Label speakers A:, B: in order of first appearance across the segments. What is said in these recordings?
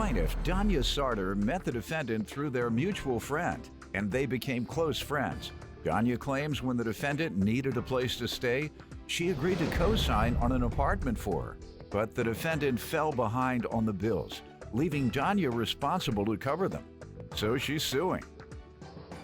A: Plaintiff Danya Sarter met the defendant through their mutual friend, and they became close friends. Danya claims when the defendant needed a place to stay, she agreed to co-sign on an apartment for her. But the defendant fell behind on the bills, leaving Danya responsible to cover them. So she's suing.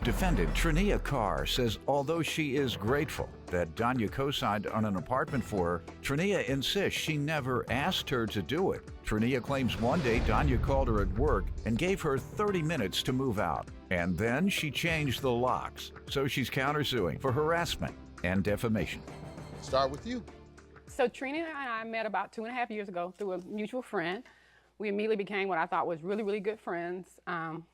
A: Defendant Trinia Carr says although she is grateful that Danya co-signed on an apartment for her, Trinia insists she never asked her to do it. Trinia claims one day Danya called her at work and gave her 30 minutes to move out. And then she changed the locks. So she's countersuing for harassment and defamation.
B: Start with you.
C: So Trina and I met about 2.5 years ago through a mutual friend. We immediately became what I thought was really, really good friends.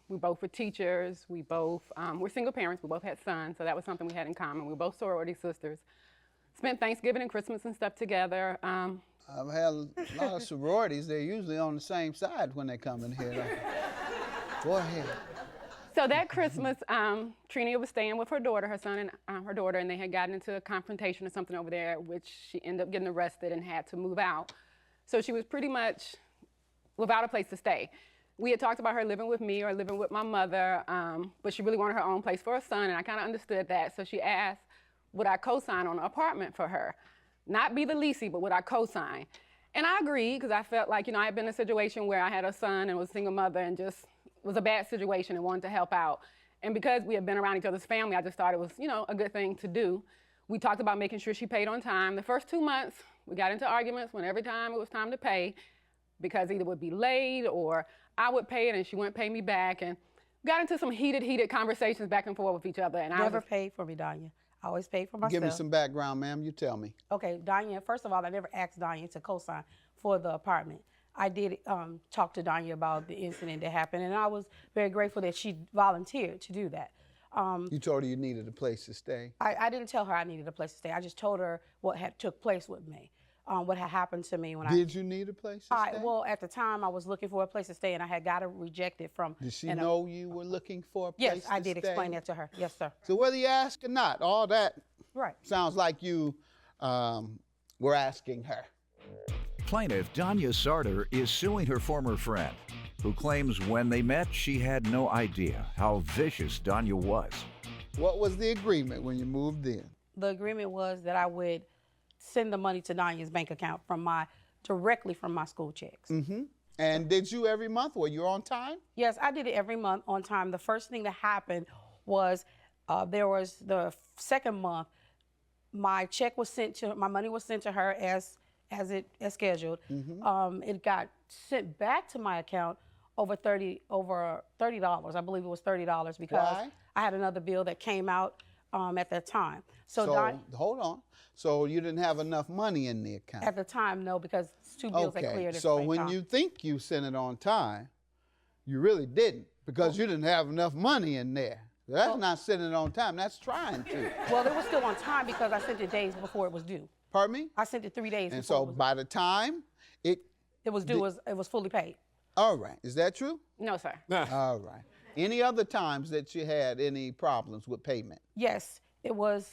C: We both were teachers. We both were single parents. We both had sons, so that was something we had in common. We were both sorority sisters. Spent Thanksgiving and Christmas and stuff together.
D: I've had a lot of sororities. They're usually on the same side when they come in here. Go ahead.
C: So that Christmas, Trina was staying with her daughter, her son and her daughter, and they had gotten into a confrontation or something over there, which she ended up getting arrested and had to move out. So she was pretty much without a place to stay. We had talked about her living with me or living with my mother, but she really wanted her own place for her son, and I kind of understood that. So she asked, would I co-sign on an apartment for her? Not be the leasee, but would I co-sign? And I agreed, because I felt like, I had been in a situation where I had a son and was a single mother and just was a bad situation and wanted to help out. And because we had been around each other's family, I just thought it was, a good thing to do. We talked about making sure she paid on time. The first 2 months, we got into arguments when every time it was time to pay, because either it would be late or I would pay it and she wouldn't pay me back, and got into some heated conversations back and forth with each other. And
E: Never paid for me, Danya. I always paid for myself.
D: Give me some background, ma'am. You tell me.
E: Okay, Danya, first of all, I never asked Danya to co-sign for the apartment. I did talk to Danya about the incident that happened, and I was very grateful that she volunteered to do that.
D: You told her you needed a place to stay?
E: I didn't tell her I needed a place to stay. I just told her what had took place with me. What had happened to me when
D: Did you need a place to stay?
E: Well, at the time, I was looking for a place to stay, and I had got it rejected from...
D: Did she know you were looking for a place to stay?
E: Yes, I did explain that to her. Yes, sir.
D: So whether you ask or not, all that sounds like you were asking her.
A: Plaintiff Danya Sarter is suing her former friend, who claims when they met, she had no idea how vicious Danya was.
D: What was the agreement when you moved in?
E: The agreement was that I would send the money to Danya's bank account directly from my school checks.
D: Mm-hmm. And did you every month? Were you on time?
E: Yes, I did it every month on time. The first thing that happened was there was the second month, my money was sent to her as scheduled.
D: Mm-hmm.
E: It got sent back to my account over $30. I believe it was $30 because
D: Why?
E: I had another bill that came out at that time.
D: So hold on. So you didn't have enough money in the account?
E: At the time, no, because it's two bills that cleared at the
D: so
E: same
D: when
E: time.
D: you think you sent it on time, you really didn't, because you didn't have enough money in there. That's not sending it on time. That's trying to.
E: Well, it was still on time because I sent it days before it was due.
D: Pardon me?
E: I sent it 3 days before.
D: And so by the time it
E: was due, it was fully paid.
D: All right. Is that true?
C: No, sir.
D: All right. Any other times that you had any problems with payment?
E: Yes, it was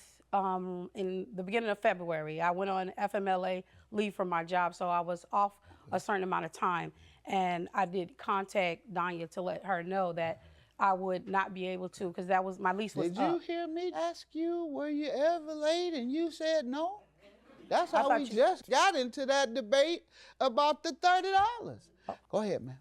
E: in the beginning of February. I went on FMLA leave from my job, so I was off a certain amount of time. And I did contact Danya to let her know that I would not be able to, because that was my lease was
D: Did you hear me ask you, were you ever late, and you said no? That's how we just got into that debate about the $30. Go ahead, ma'am.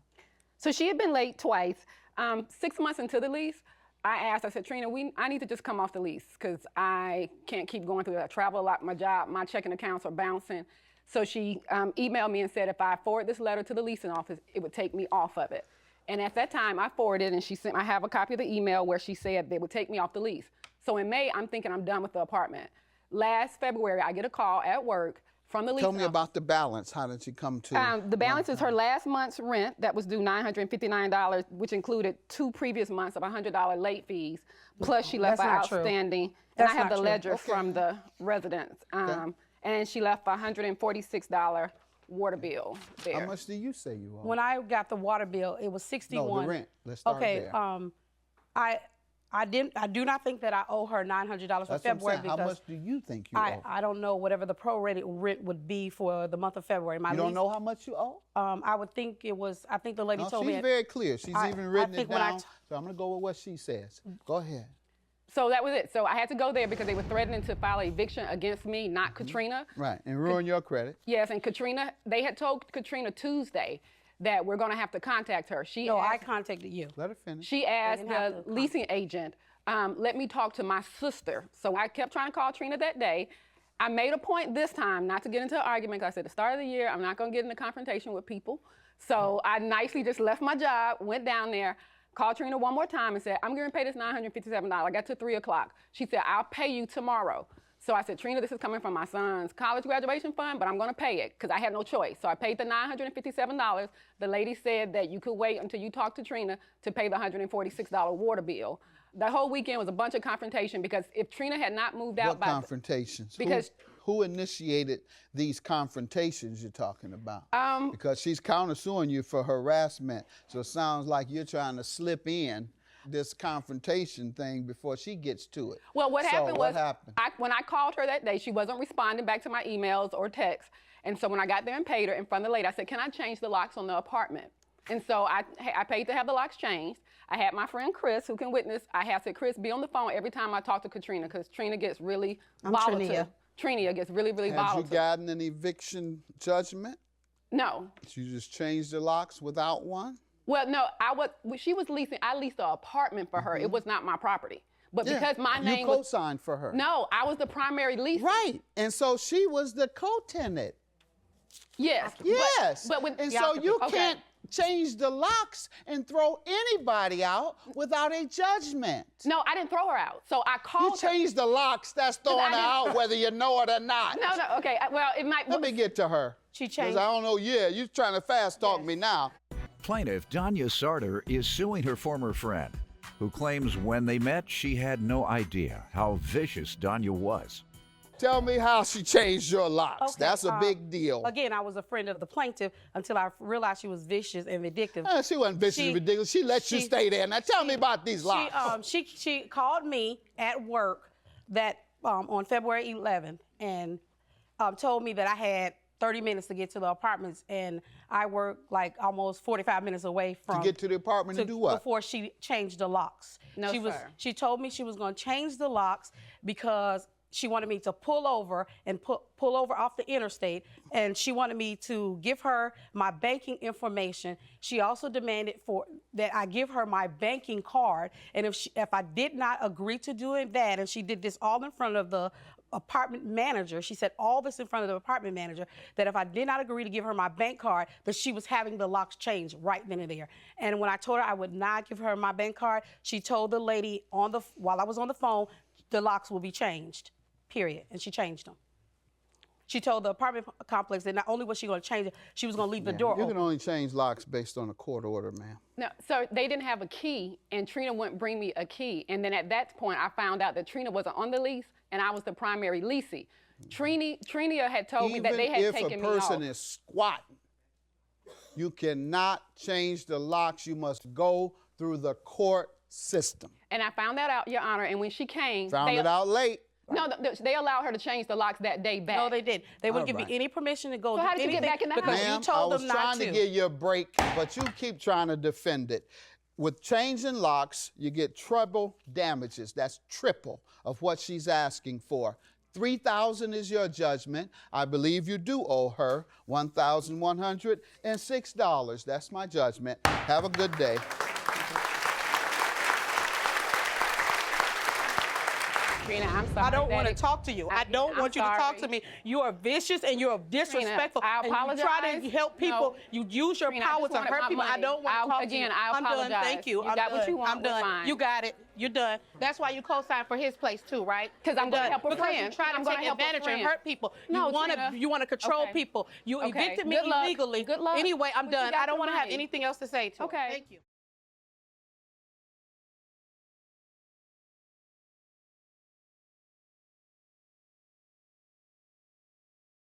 C: So she had been late twice. 6 months into the lease, I said, Trina, I need to just come off the lease because I can't keep going through that. I travel a lot, my job, my checking accounts are bouncing. So she emailed me and said if I forward this letter to the leasing office, it would take me off of it. And at that time, I forwarded, and I have a copy of the email where she said they would take me off the lease. So in May, I'm thinking I'm done with the apartment. Last February, I get a call at work from the leasing office.
D: Tell me about the balance. How did you come to?
C: The balance is her last month's rent that was due $959, which included 2 previous months of $100 late fees. Plus, she left outstanding. And I have the ledger from the residents. And she left a $146 water bill there.
D: How much do you say you owe?
E: When I got the water bill, it was $61.
D: No, the rent. Let's start there.
E: I do not think that I owe her $900 for
D: That's
E: February
D: what I'm saying. How much do you think you owe?
E: I don't know whatever the prorated rent would be for the month of February.
D: You don't know how much you owe?
E: I would think it was. I think the lady told me.
D: She's very clear. She's even written it down. So I'm going to go with what she says. Go ahead.
C: So that was it. So I had to go there because they were threatening to file eviction against me, not Katrina.
D: Right, and ruin your credit.
C: Yes, and Katrina, they had told Katrina Tuesday that we're going to have to contact her.
E: I contacted you.
D: Let her finish.
C: She asked the leasing agent, let me talk to my sister. So I kept trying to call Trina that day. I made a point this time not to get into an argument because I said at the start of the year, I'm not going to get into confrontation with people. So I nicely just left my job, went down there, called Trina one more time and said, I'm going to pay this $957. I got to 3 o'clock. She said, I'll pay you tomorrow. So I said, Trina, this is coming from my son's college graduation fund, but I'm going to pay it because I had no choice. So I paid the $957. The lady said that you could wait until you talk to Trina to pay the $146 water bill. The whole weekend was a bunch of confrontation because if Trina had not moved out
D: by... What confrontations?
C: Because
D: who initiated these confrontations you're talking about? Because she's countersuing you for harassment. So it sounds like you're trying to slip in this confrontation thing before she gets to it.
C: Well, what happened was,
D: happened?
C: When I called her that day, she wasn't responding back to my emails or texts. And so when I got there and paid her in front of the lady, I said, can I change the locks on the apartment? And so I paid to have the locks changed. I had my friend Chris, who can witness, I had said, Chris, be on the phone every time I talk to Katrina, because Trina gets really volatile. Trina gets really, really volatile.
D: Have you gotten an eviction judgment?
C: No.
D: You just changed the locks without one?
C: Well, no, she was leasing, I leased an apartment for her. It was not my property. But because my name
D: you co-signed for her.
C: No, I was the primary lease.
D: Right, and so she was the co-tenant.
C: Yes.
D: Yes,
C: but when,
D: and so you can't change the locks and throw anybody out without a judgment.
C: No, I didn't throw her out. So I called
D: her. You changed the locks, that's throwing her out whether you know it or not.
C: No, okay, well, it might...
D: Let me get to her.
E: She changed.
D: I don't know, you're trying to fast talk me now.
A: Plaintiff Danya Sarter is suing her former friend, who claims when they met, she had no idea how vicious Danya was.
D: Tell me how she changed your locks. Okay, that's a big deal.
E: Again, I was a friend of the plaintiff until I realized she was vicious and vindictive.
D: She wasn't vicious and ridiculous. She let you stay there. Now tell me about these locks.
E: She called me at work that on February 11th and told me that I had 30 minutes to get to the apartments, and I worked like almost 45 minutes away from...
D: To get to the apartment and do what?
E: Before she changed the locks.
C: No, sir.
E: She told me she was going to change the locks because she wanted me to pull over and pull over off the interstate, and she wanted me to give her my banking information. She also demanded that I give her my banking card, and if I did not agree to doing that, and she did this all in front of the apartment manager, she said all this in front of the apartment manager, that if I did not agree to give her my bank card, that she was having the locks changed right then and there. And when I told her I would not give her my bank card, she told the lady while I was on the phone, the locks will be changed, period. And she changed them. She told the apartment complex that not only was she going to change it, she was going to leave the door open.
D: You can only change locks based on a court order, ma'am.
C: No, so they didn't have a key, and Trina wouldn't bring me a key. And then at that point, I found out that Trina wasn't on the lease, and I was the primary leasee. Trina had told me that they had taken me off.
D: Even if a person is squatting, you cannot change the locks. You must go through the court system.
C: And I found that out, Your Honor, and when she came...
D: Found it out late.
C: No, they allowed her to change the locks that day back.
E: No, they did. They wouldn't give me any permission to go do anything.
C: So how did you get back in the house?
E: Because you told them not to.
D: I was trying to give you a break, but you keep trying to defend it. With changing locks, you get treble damages. That's triple of what she's asking for. $3,000 is your judgment. I believe you do owe her $1,106. That's my judgment. Have a good day.
C: Trina, I'm sorry.
E: I don't want to talk to you. I don't want you to talk to me. You are vicious and you're disrespectful.
C: Trina, I apologize.
E: And you try to help people.
C: No.
E: You use your power to hurt people. I don't want to talk to you.
C: Again, I apologize.
E: I'm done. Thank you.
C: You got what you want.
E: I'm done.
C: Fine.
E: You got it. You're done. That's why you co-signed for his place too, right?
C: Because I'm going to help a friend.
E: Because you try to take advantage and hurt people. You want to control people. You evicted me illegally.
C: Good luck.
E: Anyway, I'm done. I don't want to have anything else to say to her.
C: Okay.
E: Thank you.